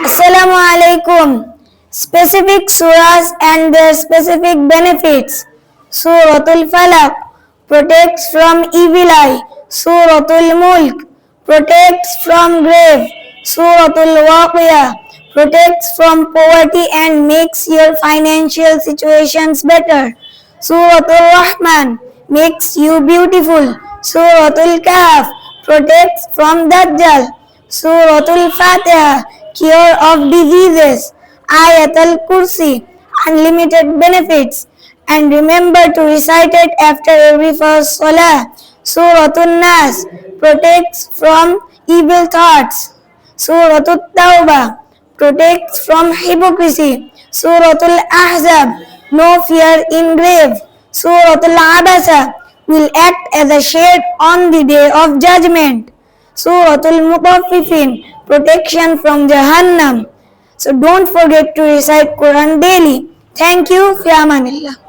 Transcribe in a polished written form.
Assalamu alaikum. Specific surahs and their specific benefits. Suratul Falaq protects from evil eye. Suratul Mulk protects from grave. Suratul Waqiyah protects from poverty and makes your financial situations better. Suratul Rahman makes you beautiful. Suratul Kahf protects from Dajjal. Suratul Fatiha cure of diseases. Ayatul Kursi unlimited benefits. And remember to recite it after every first salah. Suratul Nas protects from evil thoughts. Suratul Tawbah protects from hypocrisy. Suratul Ahzab no fear in grave. Suratul Abasa will act as a shade on the day of judgment. Suratul Mutaffifin protection from Jahannam. So don't forget to recite Quran daily. Thank you. Fi amanillah.